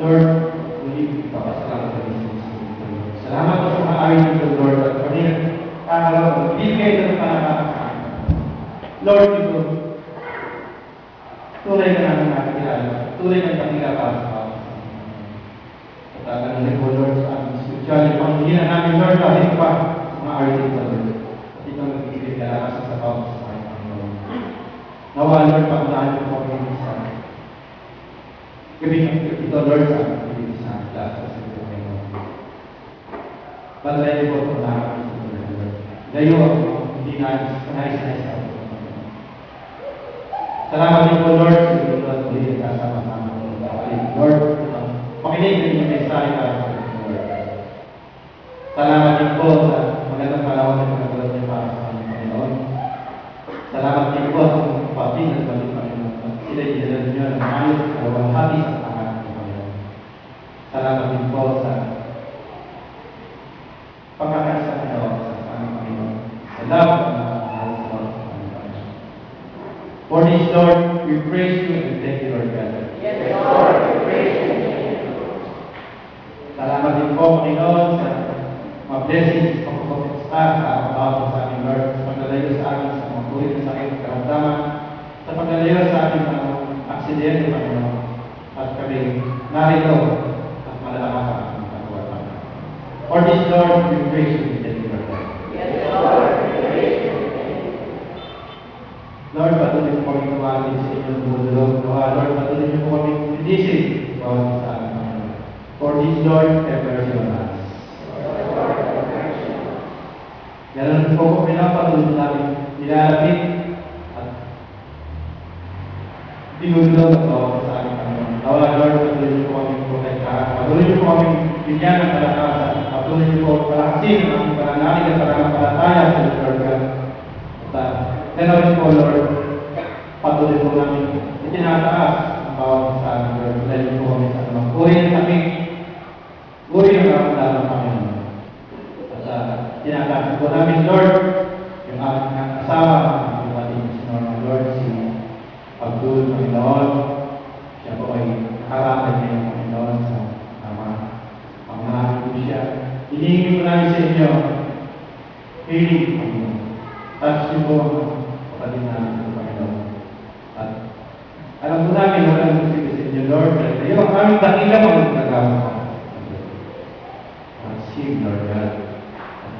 Lord, muli ipapasalamat kami sa Espiritu. Salamat po sa mga awit nito, Lord, at kami bibigay ito ng panakakasahan. Lord, ito, tunay ka namin nakikilala. Tunay ka nakikilala para sa tao. At kanalig po, Lord, sa aming spiritual, yung panghihinan namin, Lord, kahit pa mga awit nito, Lord. At ito ang nagbibigay kalakasan sa tao sa Panginoon. Nawa, Lord, pangunahan ko po kami sa gabi ito, Lord, sa aming sa lahat sa Panginoon. Paglayo po ito na kami sa Panginoon. Layo ako, hindi na kanais-nais ako. Salamat din po, Lord, sa iyo at muli at kasama-sama po. Lord, pakinig na inyong mensahe para sa Lord. Salamat din po sa magandang panahon na pinagulat niyo para sa aming Panginoon. Salamat din po sa mga kapatid at balik Panginoon. Sila dinala niyo ng ayos, dalawang hati sa pangalan ng Panginoon. Salamat din po sa pagkakaisa na sa aming Panginoon. Salamat na for this, Lord, we praise you and thank you, Lord God. Yes, Lord, we praise you and thank you. Salamat din po, Panginoon, sa mga blessings, pagpapakita sa araw sa aming Lord, sa paglalayo sa amin sa mga kulit na sakit at karamdaman, sa paglalayo sa amin sa mga aksidente, Panginoon, at kami narito at malalaman sa aming pagkawatan. For this, Lord, we praise you and thank you, Lord God. Yes, Lord, we praise you. Lord, patuloy po kami tumawagin sa inyong bulog. Lord, patuloy niyo po kami pinisin bawat sa amin, Panginoon. For this, Lord, have mercy on us. Ganun po po pinapatuloy namin nilalapit at dinudulog at bawat sa amin, Panginoon. Lord, patuloy niyo po kami protektahan. Patuloy niyo po kami binyan ng kalakasan. Patuloy niyo po palakasin ang aming pananalig at pananampalataya sa Lord God. Ganun po, Lord, patuloy po namin itinataas ang bawat sa amin, Lord. Dahil po kami sa mga uri ng sakit, uri ng karamdaman ng Panginoon. At itinataas po namin, Lord, yung aming asawa, ang ating sinurang Lord, si Abdul, Panginoon. Siya po ay nakaramay niya ng Panginoon sa mga pangalan po siya. Hinihingi po namin sa inyo, healing, Panginoon. Touch niyo po kapatid namin sa Panginoon. At alam po namin, walang musibis sa inyo, Lord, dahil kayo ang aming dakila mga nagagawa. Sing, Lord God.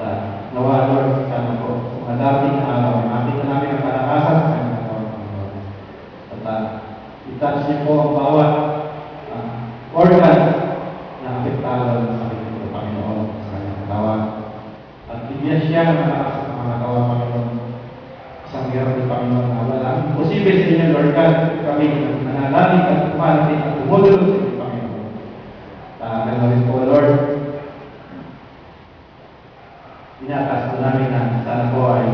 At nawa, Lord, sana po, sa mga dating na araw, makita namin ang kalakasan sa kanyang katawan, Panginoon. At itouch niyo po ang bawat organ na apektado sa kanyang Panginoon sa kanyang katawan. At ibigyan siya ng kalakasan sa mga katawan, Panginoon. Isang hirap ng Panginoon na wala. Posible sa inyo, Lord God, kami nanalangin at tumalapit at tumulong sa inyo, Panginoon. Gano'n po, Lord. Inatas po namin na sana po ay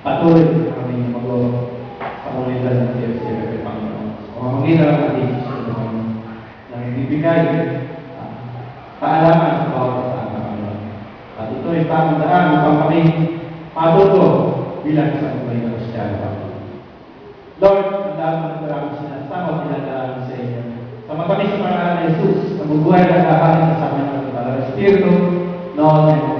patuloy kami sa komunidad ng CFCFF, Panginoon. Sa mga magitan ng ating Panginoon na ibibigay kaalaman sa bawat sa ating Panginoon. At ito ay tamang daan upang kami matuto bilang isang buhay na Kristiyano. Lord, ang dami ng maraming sinasama pinagdaan sa inyo. Sa matamis sa pangalan ni Jesus, nabubuhay na lahat sa amin ng Espiritu, noon